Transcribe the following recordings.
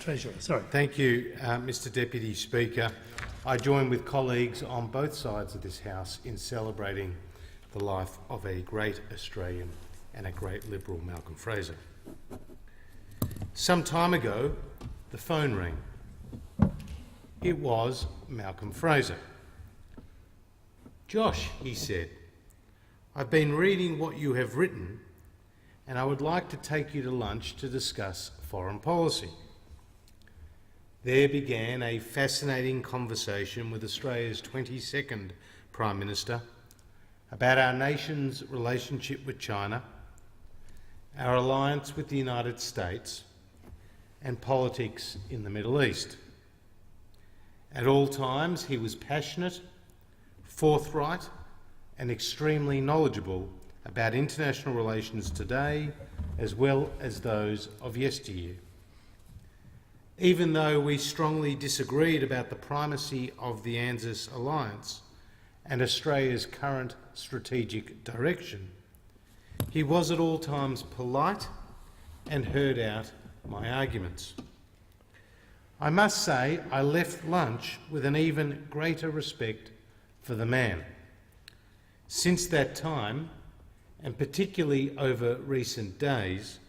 Treasurer. Sorry. Thank you, Mr Deputy Speaker. I join with colleagues on both sides of this House in celebrating the life of a great Australian and a great Liberal, Malcolm Fraser. Some time ago, the phone rang. It was Malcolm Fraser. "Josh," he said, "I've been reading what you have written and I would like to take you to lunch to discuss foreign policy." There began a fascinating conversation with Australia's 22nd Prime Minister about our nation's relationship with China, our alliance with the United States, and politics in the Middle East. At all times, he was passionate, forthright, and extremely knowledgeable about international relations today as well as those of yesteryear. Even though we strongly disagreed about the primacy of the ANZUS alliance and Australia's current strategic direction, he was at all times polite and heard out my arguments. I must say I left lunch with an even greater respect for the man. Since that time, and particularly over recent days,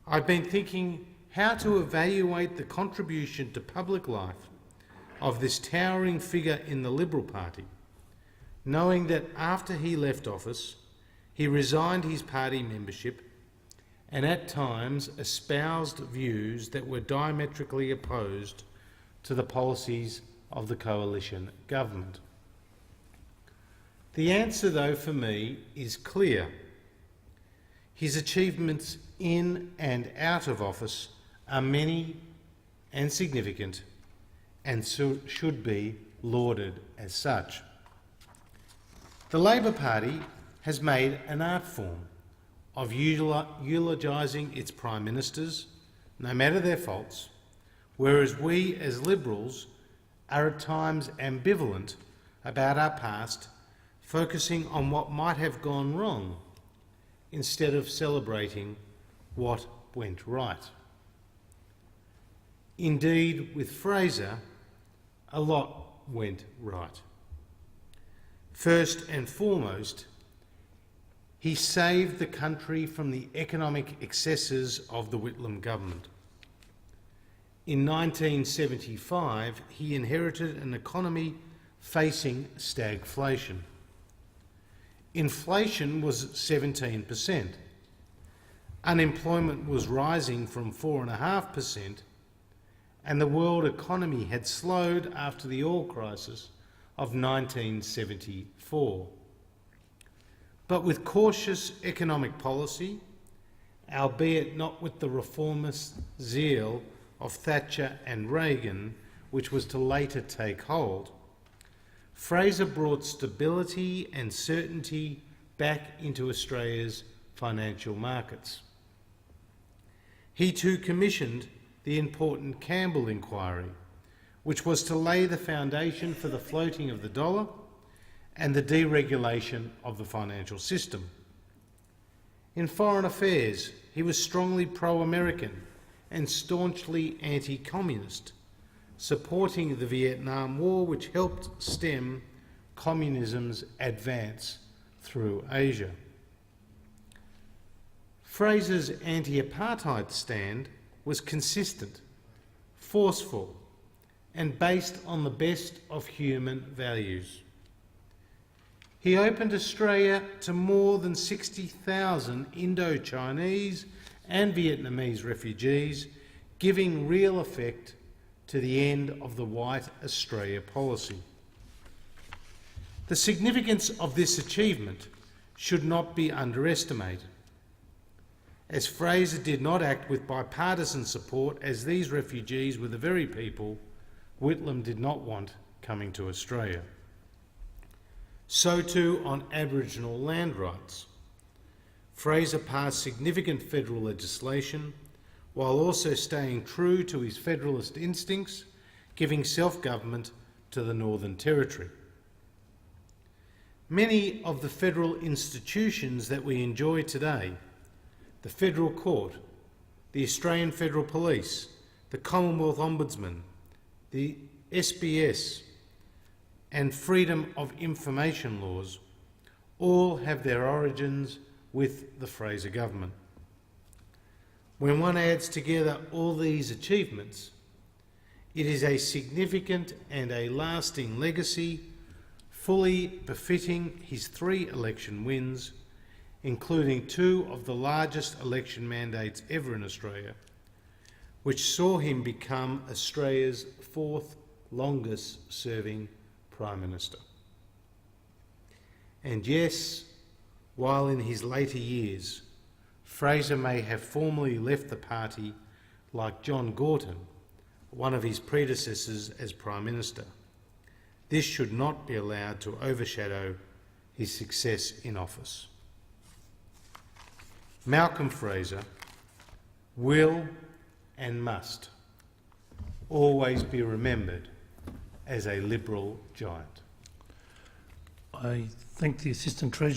I've been thinking how to evaluate the contribution to public life of this towering figure in the Liberal Party, knowing that after he left office, he resigned his party membership and at times espoused views that were diametrically opposed to the policies of the coalition government. The answer, though, for me is clear. His achievements in and out of office are many and significant and should be lauded as such. The Labor Party has made an art form of eulogising its Prime Ministers, no matter their faults, whereas we as Liberals are at times ambivalent about our past, focusing on what might have gone wrong instead of celebrating what went right. Indeed, with Fraser, a lot went right. First and foremost, he saved the country from the economic excesses of the Whitlam government. In 1975, he inherited an economy facing stagflation. Inflation was 17%. Unemployment was rising from 4.5%, and the world economy had slowed after the oil crisis of 1974. But with cautious economic policy, albeit not with the reformist zeal of Thatcher and Reagan, which was to later take hold, Fraser brought stability and certainty back into Australia's financial markets. He too commissioned the important Campbell inquiry, which was to lay the foundation for the floating of the dollar and the deregulation of the financial system. In foreign affairs, he was strongly pro-American and staunchly anti-communist, supporting the Vietnam War, which helped stem communism's advance through Asia. Fraser's anti-apartheid stand was consistent, forceful, and based on the best of human values. He opened Australia to more than 60,000 Indo-Chinese and Vietnamese refugees, giving real effect to the end of the White Australia policy. The significance of this achievement should not be underestimated, as Fraser did not act with bipartisan support, as these refugees were the very people Whitlam did not want coming to Australia. So too on Aboriginal land rights. Fraser passed significant federal legislation while also staying true to his federalist instincts, giving self-government to the Northern Territory. Many of the federal institutions that we enjoy today, the Federal Court, the Australian Federal Police, the Commonwealth Ombudsman, the SBS, and freedom of information laws all have their origins with the Fraser government. When one adds together all these achievements, it is a significant and a lasting legacy, fully befitting his 3 election wins, including 2 of the largest election mandates ever in Australia, which saw him become Australia's 4th longest serving Prime Minister. And yes, while in his later years, Fraser may have formally left the party like John Gorton, one of his predecessors as Prime Minister, this should not be allowed to overshadow his success in office. Malcolm Fraser will and must always be remembered as a Liberal giant. I thank the Assistant Treasurer.